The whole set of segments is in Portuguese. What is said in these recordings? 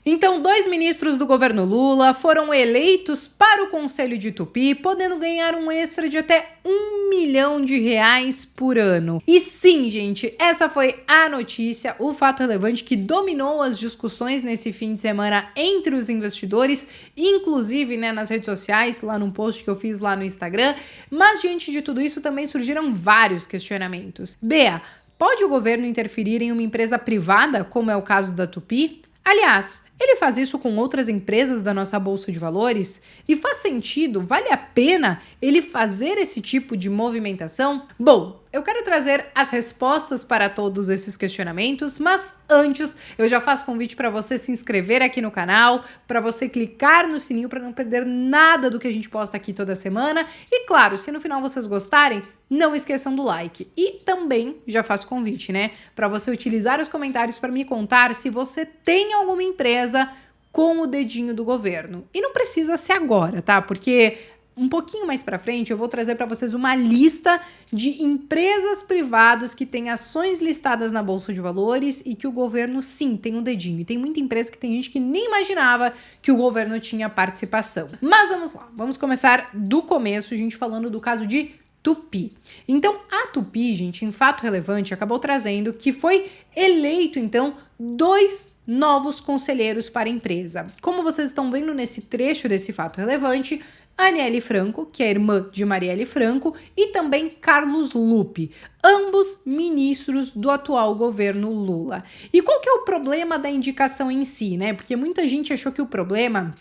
Então, 2 ministros do governo Lula foram eleitos para o Conselho de Tupi, podendo ganhar um extra de até R$ 1 milhão por ano. E sim, gente, essa foi a notícia, o fato relevante que dominou as discussões nesse fim de semana entre os investidores, inclusive, né, nas redes sociais, lá num post que eu fiz lá no Instagram. Mas diante de tudo isso também surgiram vários questionamentos. Bea, pode o governo interferir em uma empresa privada, como é o caso da Tupi? Aliás, ele faz isso com outras empresas da nossa bolsa de valores? E faz sentido, vale a pena ele fazer esse tipo de movimentação? Bom, eu quero trazer as respostas para todos esses questionamentos, mas antes eu já faço convite para você se inscrever aqui no canal, para você clicar no sininho para não perder nada do que a gente posta aqui toda semana. E claro, se no final vocês gostarem, não esqueçam do like. E também já faço convite, né, para você utilizar os comentários para me contar se você tem alguma empresa com o dedinho do governo. E não precisa ser agora, tá? Porque um pouquinho mais para frente eu vou trazer para vocês uma lista de empresas privadas que têm ações listadas na Bolsa de Valores e que o governo sim tem um dedinho. E tem muita empresa que tem gente que nem imaginava que o governo tinha participação. Mas vamos lá, vamos começar do começo, a gente falando do caso de Tupi. Então, a Tupi, gente, em fato relevante, acabou trazendo que foi eleito, então, 2 novos conselheiros para a empresa. Como vocês estão vendo nesse trecho desse fato relevante, Aniele Franco, que é irmã de Marielle Franco, e também Carlos Lupe, ambos ministros do atual governo Lula. E qual que é o problema da indicação em si, né? Porque muita gente achou que o problema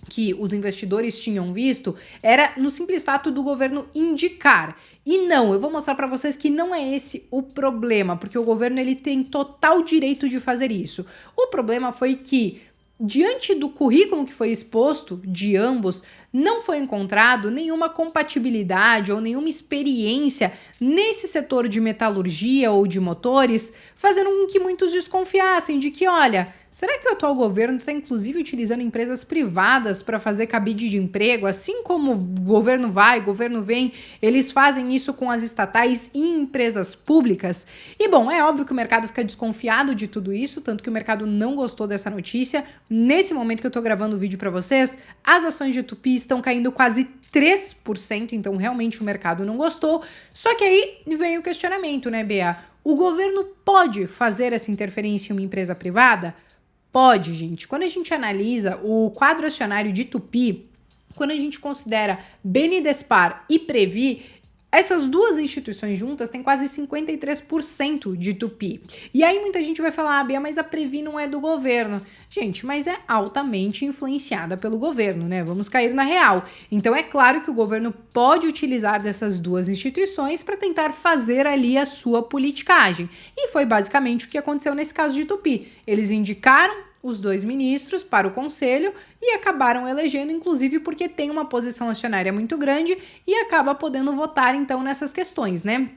que os investidores tinham visto era no simples fato do governo indicar. E não, eu vou mostrar para vocês que não é esse o problema, porque o governo ele tem total direito de fazer isso. O problema foi que, diante do currículo que foi exposto de ambos, não foi encontrado nenhuma compatibilidade ou nenhuma experiência nesse setor de metalurgia ou de motores, fazendo com que muitos desconfiassem de que, olha, será que o atual governo está inclusive utilizando empresas privadas para fazer cabide de emprego? Assim como o governo vai, o governo vem, eles fazem isso com as estatais e empresas públicas? E bom, é óbvio que o mercado fica desconfiado de tudo isso, tanto que o mercado não gostou dessa notícia. Nesse momento que eu estou gravando o vídeo para vocês, as ações de Tupi estão caindo quase 3%, então realmente o mercado não gostou. Só que aí vem o questionamento, né, Bea? O governo pode fazer essa interferência em uma empresa privada? Pode, gente. Quando a gente analisa o quadro acionário de Tupi, quando a gente considera Benidespar e Previ, essas duas instituições juntas têm quase 53% de Tupi. E aí muita gente vai falar, ah, Bia, mas a Previ não é do governo. Gente, mas é altamente influenciada pelo governo, né? Vamos cair na real. Então é claro que o governo pode utilizar dessas duas instituições para tentar fazer ali a sua politicagem. E foi basicamente o que aconteceu nesse caso de Tupi. Eles indicaram os 2 ministros para o conselho e acabaram elegendo, inclusive porque tem uma posição acionária muito grande e acaba podendo votar então nessas questões, né?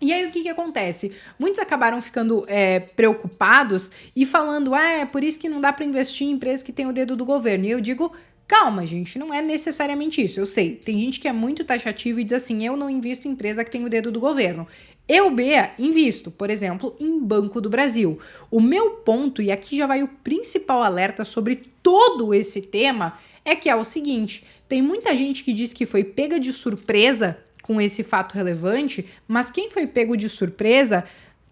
E aí o que acontece? Muitos acabaram ficando preocupados e falando, é por isso que não dá para investir em empresas que têm o dedo do governo. E eu digo, calma, gente, não é necessariamente isso. Eu sei, tem gente que é muito taxativa e diz assim, eu não invisto em empresa que tem o dedo do governo. Eu, Bea, invisto, por exemplo, em Banco do Brasil. O meu ponto, e aqui já vai o principal alerta sobre todo esse tema, é que é o seguinte, tem muita gente que diz que foi pega de surpresa com esse fato relevante, mas quem foi pego de surpresa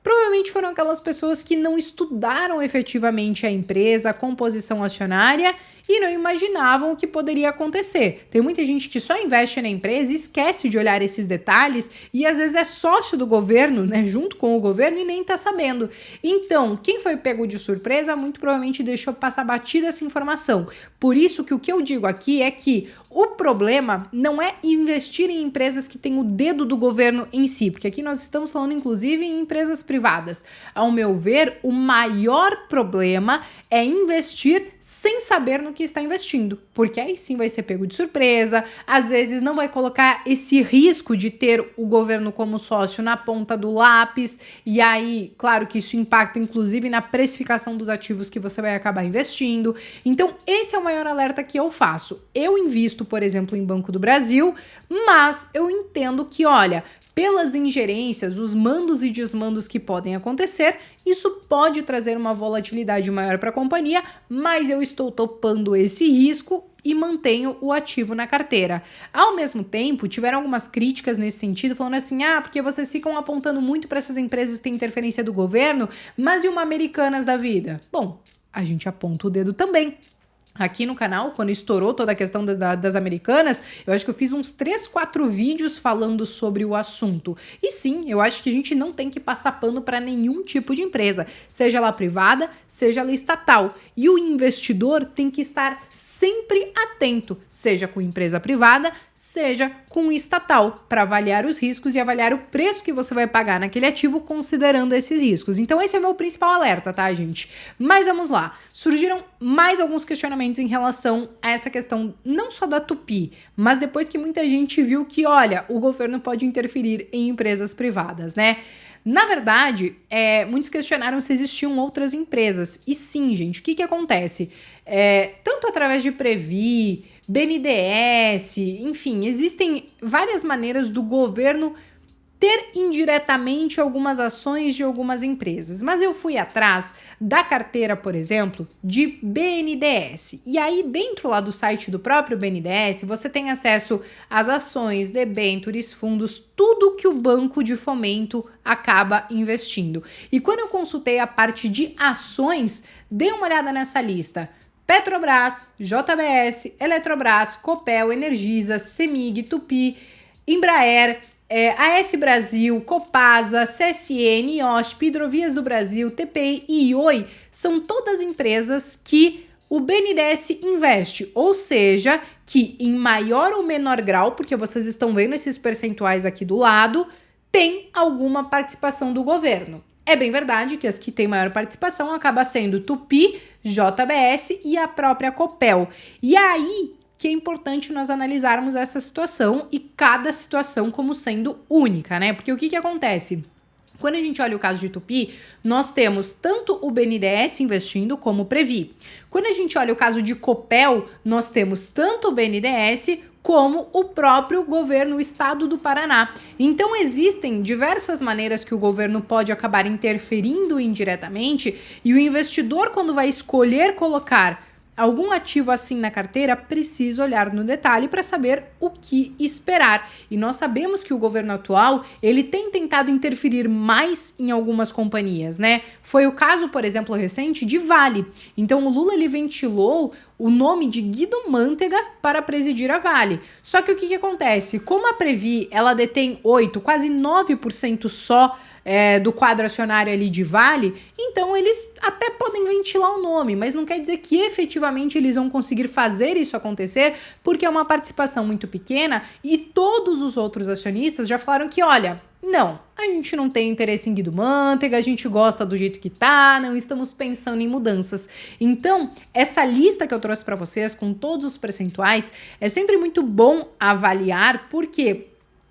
provavelmente foram aquelas pessoas que não estudaram efetivamente a empresa, a composição acionária e não imaginavam o que poderia acontecer. Tem muita gente que só investe na empresa e esquece de olhar esses detalhes e às vezes é sócio do governo, né, junto com o governo e nem tá sabendo. Então, quem foi pego de surpresa muito provavelmente deixou passar batida essa informação. Por isso que o que eu digo aqui é que o problema não é investir em empresas que têm o dedo do governo em si, porque aqui nós estamos falando inclusive em empresas privadas. Ao meu ver, o maior problema é investir sem saber no que está investindo, porque aí sim vai ser pego de surpresa, às vezes não vai colocar esse risco de ter o governo como sócio na ponta do lápis, e aí, claro que isso impacta inclusive na precificação dos ativos que você vai acabar investindo. Então, esse é o maior alerta que eu faço. Eu invisto, por exemplo, em Banco do Brasil, mas eu entendo que, olha, pelas ingerências, os mandos e desmandos que podem acontecer, isso pode trazer uma volatilidade maior para a companhia, mas eu estou topando esse risco e mantenho o ativo na carteira. Ao mesmo tempo, tiveram algumas críticas nesse sentido, falando assim, porque vocês ficam apontando muito para essas empresas que têm interferência do governo, mas e uma Americanas da vida? Bom, a gente aponta o dedo também. Aqui no canal, quando estourou toda a questão das Americanas, eu acho que eu fiz uns 3, 4 vídeos falando sobre o assunto. E sim, eu acho que a gente não tem que passar pano para nenhum tipo de empresa, seja ela privada, seja ela estatal. E o investidor tem que estar sempre atento, seja com empresa privada, seja com estatal, para avaliar os riscos e avaliar o preço que você vai pagar naquele ativo considerando esses riscos. Então esse é o meu principal alerta, tá, gente? Mas vamos lá. Surgiram mais alguns questionamentos em relação a essa questão não só da Tupi, mas depois que muita gente viu que, olha, o governo pode interferir em empresas privadas, né? Na verdade, muitos questionaram se existiam outras empresas. E sim, gente, o que acontece? Tanto através de Previ, BNDES, enfim, existem várias maneiras do governo ter indiretamente algumas ações de algumas empresas. Mas eu fui atrás da carteira, por exemplo, de BNDES. E aí, dentro lá do site do próprio BNDES, você tem acesso às ações, debêntures, fundos, tudo que o Banco de Fomento acaba investindo. E quando eu consultei a parte de ações, dei uma olhada nessa lista. Petrobras, JBS, Eletrobras, Copel, Energisa, Semig, Tupi, Embraer, AS Brasil, Copasa, CSN, IOSP, Hidrovias do Brasil, TPI e Oi são todas empresas que o BNDES investe, ou seja, que em maior ou menor grau, porque vocês estão vendo esses percentuais aqui do lado, tem alguma participação do governo. É bem verdade que as que têm maior participação acaba sendo Tupi, JBS e a própria Copel. E aí que é importante nós analisarmos essa situação e cada situação como sendo única, né? Porque o que acontece? Quando a gente olha o caso de Tupi, nós temos tanto o BNDES investindo como o Previ. Quando a gente olha o caso de Copel, nós temos tanto o BNDES como o próprio governo, o estado do Paraná. Então existem diversas maneiras que o governo pode acabar interferindo indiretamente e o investidor, quando vai escolher colocar algum ativo assim na carteira, precisa olhar no detalhe para saber o que esperar. E nós sabemos que o governo atual, ele tem tentado interferir mais em algumas companhias, né? Foi o caso, por exemplo, recente de Vale. Então o Lula, ele ventilou o nome de Guido Mantega para presidir a Vale. Só que o que acontece? Como a Previ, ela detém 8, quase 9% só do quadro acionário ali de Vale, então eles até podem ventilar o nome, mas não quer dizer que efetivamente eles vão conseguir fazer isso acontecer, porque é uma participação muito pequena e todos os outros acionistas já falaram que, olha, não, a gente não tem interesse em Guido Mantega, a gente gosta do jeito que tá, não estamos pensando em mudanças. Então, essa lista que eu trouxe para vocês com todos os percentuais é sempre muito bom avaliar, porque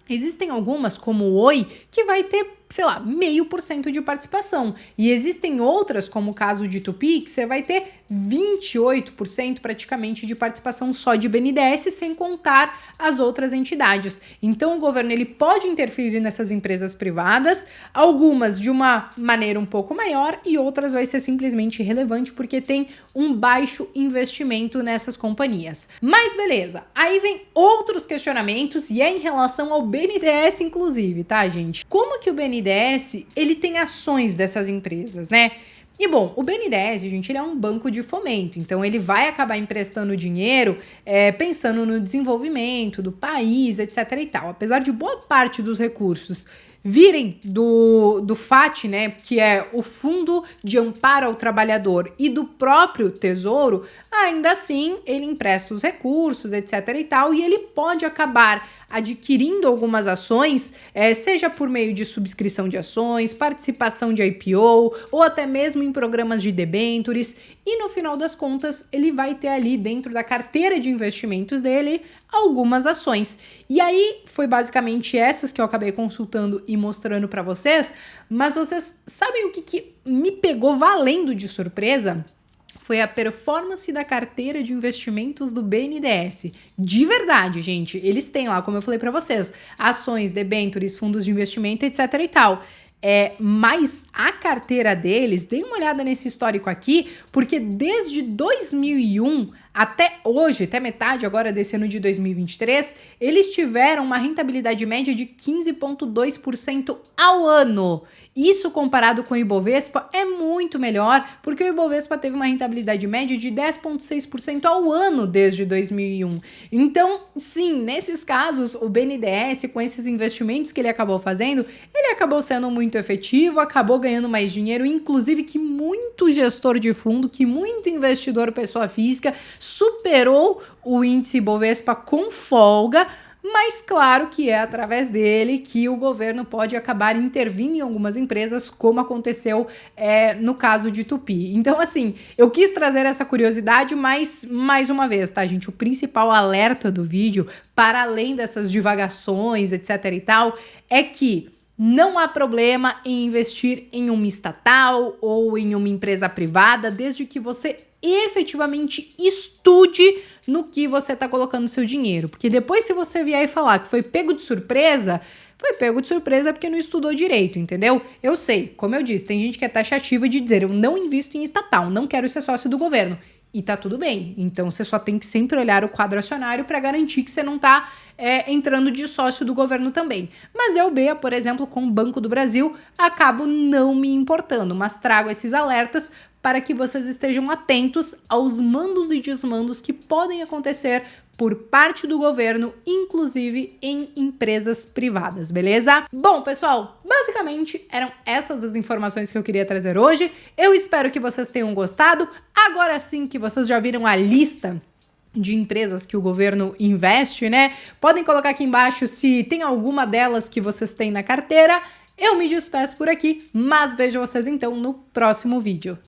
existem algumas, como o Oi, que vai ter, sei lá, 0,5% de participação. E existem outras, como o caso de Tupi, que você vai ter 28% praticamente de participação só de BNDES, sem contar as outras entidades. Então o governo, ele pode interferir nessas empresas privadas, algumas de uma maneira um pouco maior e outras vai ser simplesmente irrelevante porque tem um baixo investimento nessas companhias. Mas beleza, aí vem outros questionamentos e é em relação ao BNDES inclusive, tá, gente? Como que o BNDES, ele tem ações dessas empresas, né? E bom, o BNDES, gente, ele é um banco de fomento, então ele vai acabar emprestando dinheiro pensando no desenvolvimento do país, etc e tal. Apesar de boa parte dos recursos virem do FAT, né, que é o Fundo de Amparo ao Trabalhador, e do próprio Tesouro, ainda assim ele empresta os recursos, etc e tal, e ele pode acabar adquirindo algumas ações, seja por meio de subscrição de ações, participação de IPO, ou até mesmo em programas de debêntures, e no final das contas ele vai ter ali dentro da carteira de investimentos dele algumas ações. E aí foi basicamente essas que eu acabei consultando e mostrando para vocês, mas vocês sabem o que me pegou valendo de surpresa? foi a performance da carteira de investimentos do BNDES. De verdade, gente, eles têm lá, como eu falei para vocês, ações, debêntures, fundos de investimento, etc e tal. Mas a carteira deles, dê uma olhada nesse histórico aqui, porque desde 2001 até hoje, até metade agora desse ano de 2023, eles tiveram uma rentabilidade média de 15,2% ao ano. Isso comparado com o Ibovespa é muito melhor, porque o Ibovespa teve uma rentabilidade média de 10,6% ao ano desde 2001. Então, sim, nesses casos, o BNDES, com esses investimentos que ele acabou fazendo, ele acabou sendo muito efetivo, acabou ganhando mais dinheiro, inclusive que muito gestor de fundo, que muito investidor pessoa física superou o índice Ibovespa com folga, mas claro que é através dele que o governo pode acabar intervindo em algumas empresas, como aconteceu no caso de Tupi. Então, assim, eu quis trazer essa curiosidade, mas, mais uma vez, tá, gente? O principal alerta do vídeo, para além dessas divagações, etc e tal, é que não há problema em investir em uma estatal ou em uma empresa privada, desde que você efetivamente estude no que você está colocando seu dinheiro. Porque depois, se você vier e falar que foi pego de surpresa, foi pego de surpresa porque não estudou direito, entendeu? Eu sei, como eu disse, tem gente que é taxativa de dizer eu não invisto em estatal, não quero ser sócio do governo. E tá tudo bem. Então, você só tem que sempre olhar o quadro acionário para garantir que você não tá entrando de sócio do governo também. Mas eu, Bea, por exemplo, com o Banco do Brasil, acabo não me importando, mas trago esses alertas para que vocês estejam atentos aos mandos e desmandos que podem acontecer por parte do governo, inclusive em empresas privadas, beleza? Bom, pessoal, basicamente eram essas as informações que eu queria trazer hoje. Eu espero que vocês tenham gostado. Agora sim que vocês já viram a lista de empresas que o governo investe, né? Podem colocar aqui embaixo se tem alguma delas que vocês têm na carteira. Eu me despeço por aqui, mas vejo vocês então no próximo vídeo.